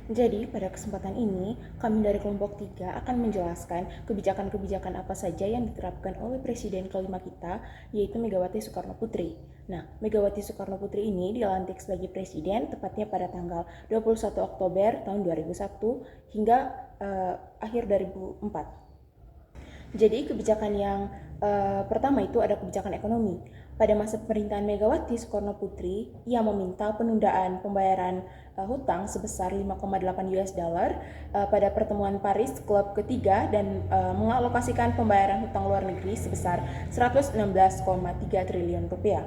Jadi, pada kesempatan ini, kami dari kelompok 3 akan menjelaskan kebijakan-kebijakan apa saja yang diterapkan oleh Presiden kelima kita, yaitu Megawati Soekarno Putri. Nah, Megawati Soekarno Putri ini dilantik sebagai Presiden tepatnya pada tanggal 21 Oktober tahun 2001 hingga akhir 2004. Jadi, kebijakan yang pertama itu ada kebijakan ekonomi. Pada masa pemerintahan Megawati Soekarno Putri, ia meminta penundaan pembayaran hutang sebesar 5,8 US dollar pada pertemuan Paris Club ketiga dan mengalokasikan pembayaran hutang luar negeri sebesar 116,3 triliun rupiah.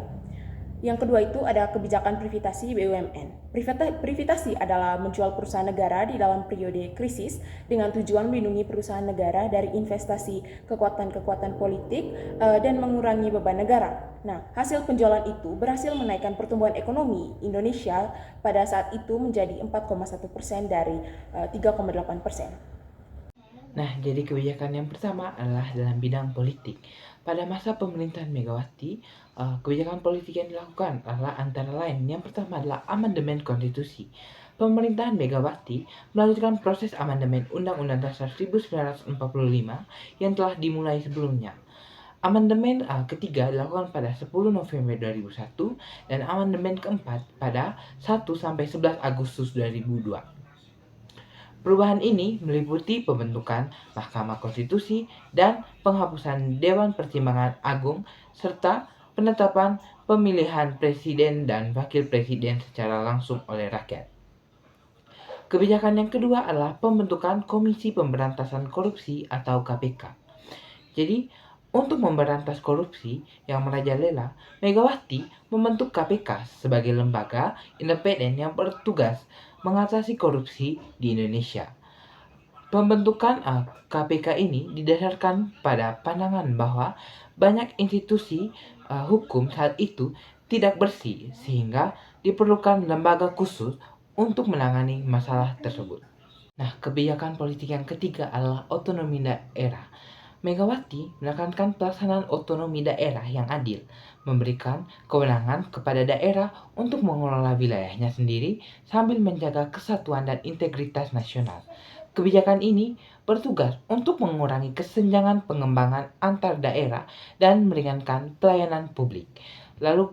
Yang kedua itu ada kebijakan privasi BUMN. Privasi adalah menjual perusahaan negara di dalam periode krisis dengan tujuan melindungi perusahaan negara dari investasi kekuatan-kekuatan politik dan mengurangi beban negara. Nah, hasil penjualan itu berhasil menaikkan pertumbuhan ekonomi Indonesia pada saat itu menjadi 4,1% dari 3,8%. Nah, jadi kebijakan yang pertama adalah dalam bidang politik. Pada masa pemerintahan Megawati, kebijakan politik yang dilakukan adalah antara lain. Yang pertama adalah amandemen konstitusi. Pemerintahan Megawati melanjutkan proses amandemen Undang-Undang Dasar 1945 yang telah dimulai sebelumnya. Amandemen ketiga dilakukan pada 10 November 2001 dan amandemen keempat pada 1-11 Agustus 2002. Perubahan ini meliputi pembentukan Mahkamah Konstitusi dan penghapusan Dewan Pertimbangan Agung serta penetapan pemilihan presiden dan wakil presiden secara langsung oleh rakyat. Kebijakan yang kedua adalah pembentukan Komisi Pemberantasan Korupsi atau KPK. Jadi, untuk memberantas korupsi yang merajalela, Megawati membentuk KPK sebagai lembaga independen yang bertugas mengatasi korupsi di Indonesia. Pembentukan KPK ini didasarkan pada pandangan bahwa banyak institusi hukum saat itu tidak bersih sehingga diperlukan lembaga khusus untuk menangani masalah tersebut. Nah, kebijakan politik yang ketiga adalah otonomi daerah. Megawati menekankan pelaksanaan otonomi daerah yang adil, memberikan kewenangan kepada daerah untuk mengelola wilayahnya sendiri sambil menjaga kesatuan dan integritas nasional. Kebijakan ini bertugas untuk mengurangi kesenjangan pengembangan antar daerah dan meringankan pelayanan publik. Lalu,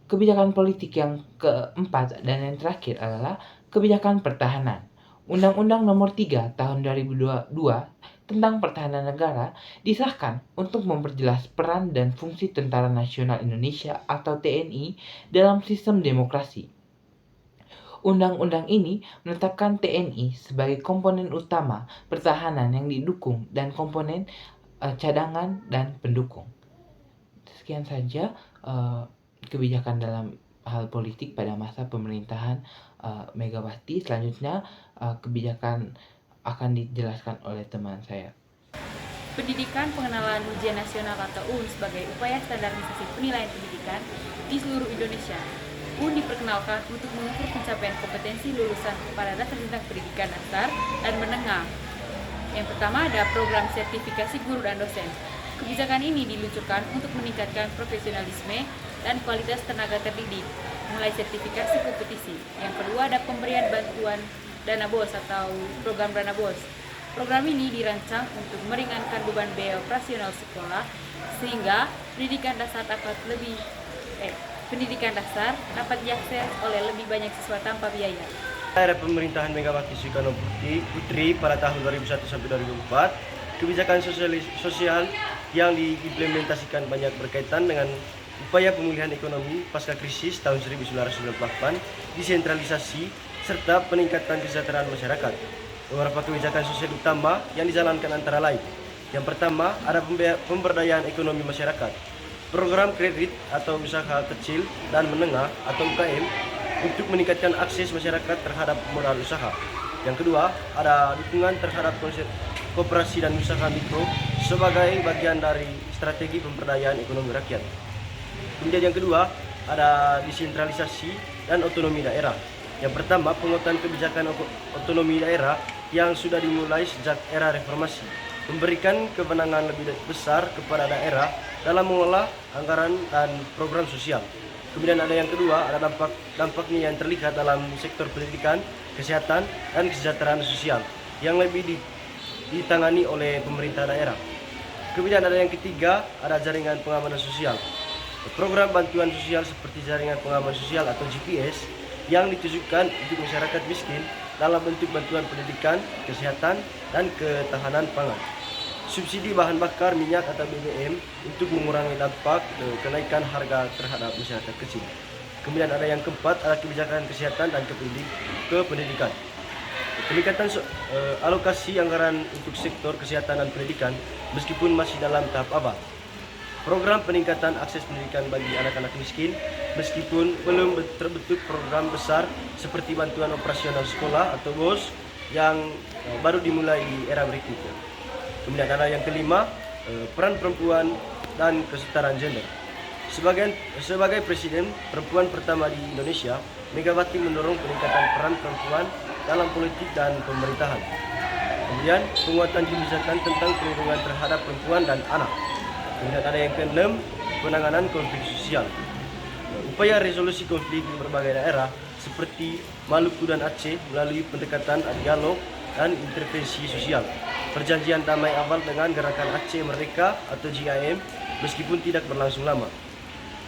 kebijakan politik yang keempat dan yang terakhir adalah kebijakan pertahanan. Undang-Undang Nomor 3 Tahun 2002 tentang Pertahanan Negara disahkan untuk memperjelas peran dan fungsi Tentara Nasional Indonesia atau TNI dalam sistem demokrasi. Undang-undang ini menetapkan TNI sebagai komponen utama pertahanan yang didukung dan komponen cadangan dan pendukung. Sekian saja kebijakan dalam hal politik pada masa pemerintahan Megawati. Selanjutnya kebijakan akan dijelaskan oleh teman saya. Pendidikan pengenalan ujian nasional atau UN sebagai upaya standarisasi penilaian pendidikan di seluruh Indonesia. UN diperkenalkan untuk mengukur pencapaian kompetensi lulusan pada dasar jenjang pendidikan dasar dan menengah. Yang pertama ada program sertifikasi guru dan dosen. Kebijakan ini diluncurkan untuk meningkatkan profesionalisme dan kualitas tenaga terdidik, mulai sertifikasi kompetisi. Yang kedua ada pemberian bantuan dana BOS atau program dana BOS. Program ini dirancang untuk meringankan beban biaya operasional sekolah sehingga pendidikan dasar dapat diakses oleh lebih banyak siswa tanpa biaya. Era pemerintahan Megawati Soekarno Putri pada tahun 2001 sampai 2004, kebijakan sosial yang diimplementasikan banyak berkaitan dengan upaya pemulihan ekonomi pasca krisis tahun 1998, desentralisasi serta peningkatan kesejahteraan masyarakat. Beberapa kebijakan sosial utama yang dijalankan antara lain. Yang pertama, ada pemberdayaan ekonomi masyarakat. Program kredit atau usaha kecil dan menengah atau UKM untuk meningkatkan akses masyarakat terhadap modal usaha. Yang kedua, ada dukungan terhadap koperasi dan usaha mikro sebagai bagian dari strategi pemberdayaan ekonomi rakyat. Kemudian yang kedua, ada desentralisasi dan otonomi daerah. Yang pertama, penguatan kebijakan otonomi daerah yang sudah dimulai sejak era reformasi, memberikan kewenangan lebih besar kepada daerah dalam mengelola anggaran dan program sosial. Kemudian ada yang kedua, ada dampaknya yang terlihat dalam sektor pendidikan, kesehatan, dan kesejahteraan sosial yang lebih ditangani oleh pemerintah daerah. Kemudian ada yang ketiga, ada jaringan pengamanan sosial. Program bantuan sosial seperti jaringan pengamanan sosial atau GPS yang ditujukan untuk masyarakat miskin dalam bentuk bantuan pendidikan, kesehatan, dan ketahanan pangan. Subsidi bahan bakar minyak atau BBM untuk mengurangi dampak kenaikan harga terhadap masyarakat kecil. Kemudian ada yang keempat, ada kebijakan kesehatan dan kependidikan. Peningkatan alokasi anggaran untuk sektor kesehatan dan pendidikan meskipun masih dalam tahap awal. Program peningkatan akses pendidikan bagi anak-anak miskin meskipun belum terbentuk program besar seperti bantuan operasional sekolah atau BOS yang baru dimulai di era berikutnya. Kemudian ada yang kelima, peran perempuan dan kesetaraan gender. Sebagai presiden perempuan pertama di Indonesia, Megawati mendorong peningkatan peran perempuan dalam politik dan pemerintahan. Kemudian penguatan kebijakan tentang perlindungan terhadap perempuan dan anak. Kemudian ada yang keenam, penanganan konflik sosial. Upaya resolusi konflik di berbagai daerah seperti Maluku dan Aceh melalui pendekatan dialog dan intervensi sosial. Perjanjian damai awal dengan Gerakan Aceh Merdeka atau GIM meskipun tidak berlangsung lama.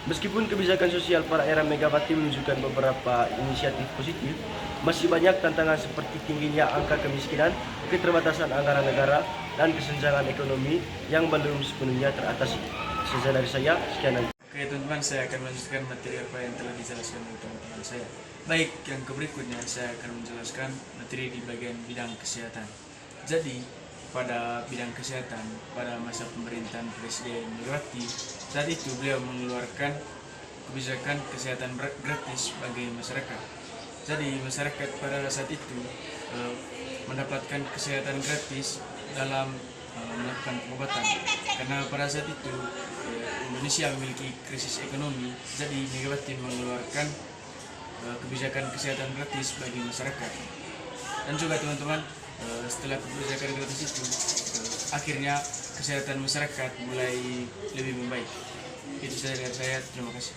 Meskipun kebijakan sosial pada era Megawati menunjukkan beberapa inisiatif positif, masih banyak tantangan seperti tingginya angka kemiskinan, keterbatasan anggaran negara, dan kesenjangan ekonomi yang belum sepenuhnya teratasi. Sekian dari saya, sekian. Oke teman-teman, saya akan melanjutkan materi apa yang telah dijelaskan oleh teman-teman saya. Baik, yang berikutnya saya akan menjelaskan materi di bagian bidang kesehatan. Jadi, pada bidang kesehatan, pada masa pemerintahan Presiden Megawati, saat itu beliau mengeluarkan kebijakan kesehatan gratis bagi masyarakat. Jadi, masyarakat pada saat itu mendapatkan kesehatan gratis dalam melakukan pengobatan, karena pada saat itu Indonesia memiliki krisis ekonomi. Jadi Megawati mengeluarkan kebijakan kesehatan gratis bagi masyarakat. Dan juga teman-teman, setelah kebijakan gratis itu akhirnya kesehatan masyarakat mulai lebih membaik. Itu saja dari saya, terima kasih.